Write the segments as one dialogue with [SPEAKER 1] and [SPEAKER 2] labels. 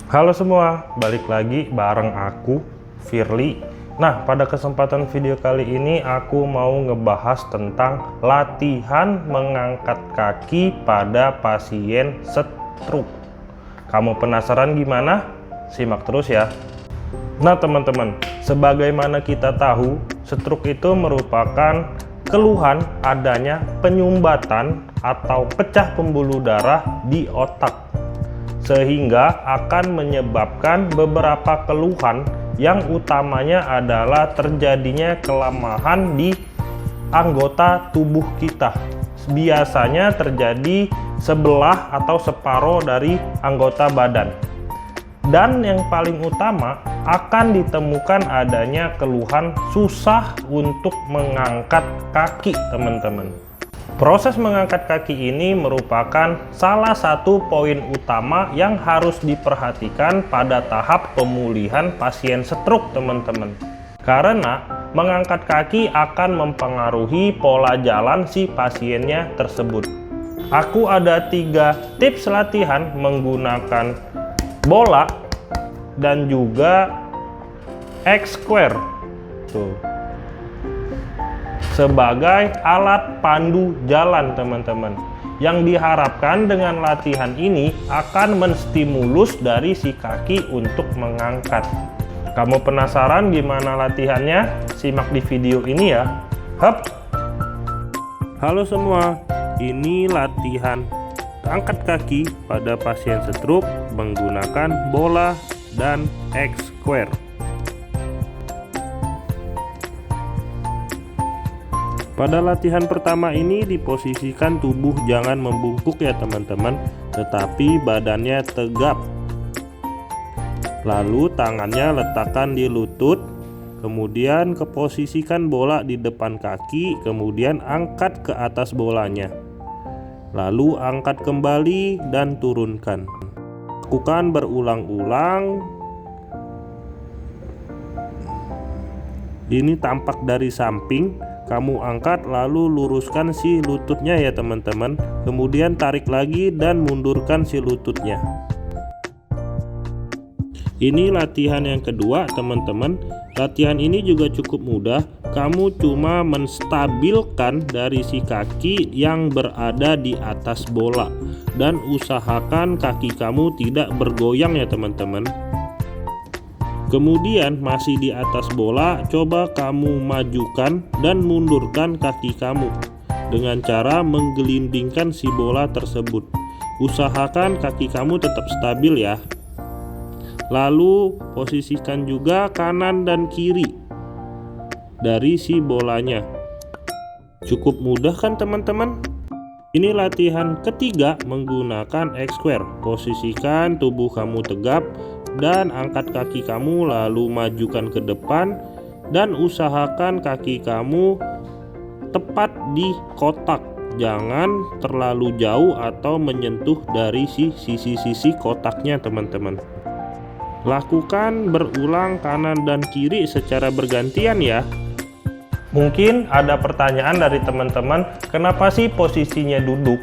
[SPEAKER 1] Halo semua, balik lagi bareng aku, Firly. Nah, pada kesempatan video kali ini aku mau ngebahas tentang latihan mengangkat kaki pada pasien stroke. Kamu penasaran gimana? Simak terus ya. Nah teman-teman, sebagaimana kita tahu, stroke itu merupakan keluhan adanya penyumbatan atau pecah pembuluh darah di otak, sehingga akan menyebabkan beberapa keluhan yang utamanya adalah terjadinya kelemahan di anggota tubuh kita. Biasanya terjadi sebelah atau separuh dari anggota badan. Dan yang paling utama akan ditemukan adanya keluhan susah untuk mengangkat kaki, teman-teman. Proses mengangkat kaki ini merupakan salah satu poin utama yang harus diperhatikan pada tahap pemulihan pasien stroke, teman-teman. Karena mengangkat kaki akan mempengaruhi pola jalan si pasiennya tersebut. Aku ada 3 tips latihan menggunakan bola dan juga X-Square tuh sebagai alat pandu jalan, teman-teman. Yang diharapkan dengan latihan ini akan menstimulus dari si kaki untuk mengangkat. Kamu penasaran gimana latihannya? Simak di video ini ya. Hup. Halo semua, ini latihan angkat kaki pada pasien stroke menggunakan bola dan X-Square. Pada latihan pertama ini diposisikan tubuh jangan membungkuk ya teman-teman, tetapi badannya tegap. Lalu tangannya letakkan di lutut, kemudian keposisikan bola di depan kaki, kemudian angkat ke atas bolanya. Lalu angkat kembali dan turunkan. Lakukan berulang-ulang. Ini tampak dari samping. Kamu angkat lalu luruskan si lututnya ya teman-teman. Kemudian tarik lagi dan mundurkan si lututnya. Ini latihan yang kedua, teman-teman. Latihan ini juga cukup mudah. Kamu cuma menstabilkan dari si kaki yang berada di atas bola dan usahakan kaki kamu tidak bergoyang ya teman-teman. Kemudian masih di atas bola, coba kamu majukan dan mundurkan kaki kamu dengan cara menggelindingkan si bola tersebut. Usahakan kaki kamu tetap stabil ya. Lalu posisikan juga kanan dan kiri dari si bolanya. Cukup mudah kan teman-teman? Ini latihan ketiga menggunakan X-Square. Posisikan tubuh kamu tegap dan angkat kaki kamu lalu majukan ke depan dan usahakan kaki kamu tepat di kotak. Jangan terlalu jauh atau menyentuh dari sisi-sisi kotaknya teman-teman. Lakukan berulang kanan dan kiri secara bergantian ya. Mungkin ada pertanyaan dari teman-teman, kenapa sih posisinya duduk?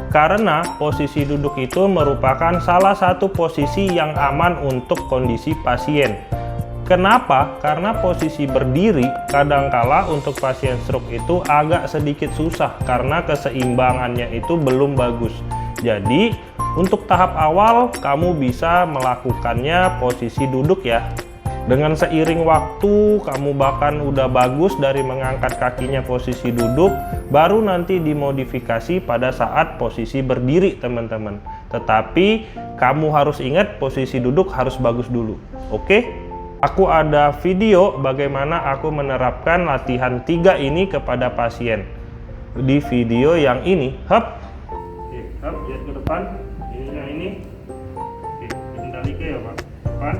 [SPEAKER 1] Karena posisi duduk itu merupakan salah satu posisi yang aman untuk kondisi pasien. Kenapa? Karena posisi berdiri kadangkala untuk pasien stroke itu agak sedikit susah karena keseimbangannya itu belum bagus. Jadi untuk tahap awal kamu bisa melakukannya posisi duduk ya. Dengan seiring waktu kamu bahkan udah bagus dari mengangkat kakinya posisi duduk, baru nanti dimodifikasi pada saat posisi berdiri teman-teman. Tetapi kamu harus ingat posisi duduk harus bagus dulu. Oke? Aku ada video bagaimana aku menerapkan latihan 3 ini kepada pasien. Di video yang ini, hup. Oke, hup, lihat ke depan. Ininya ini. Oke, ini tadi ke ya Pak. Depan.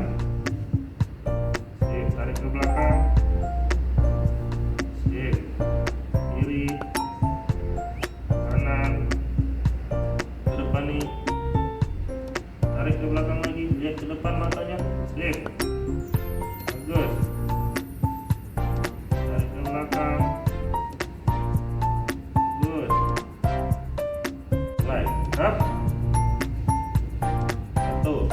[SPEAKER 1] Tarik ke belakang, kiri, kanan, ke depan nih, tarik ke belakang lagi, lihat ke depan matanya, bagus, tarik ke belakang, good, up, 1,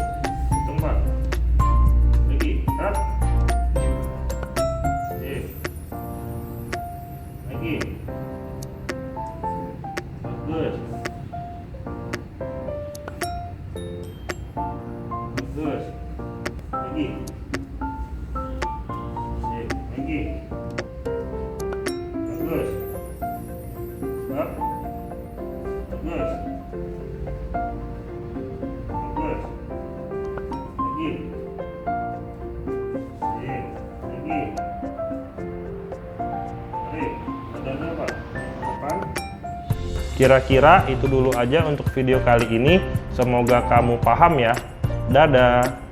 [SPEAKER 1] Kira-kira itu dulu aja untuk video kali ini. Semoga kamu paham ya. Dadah.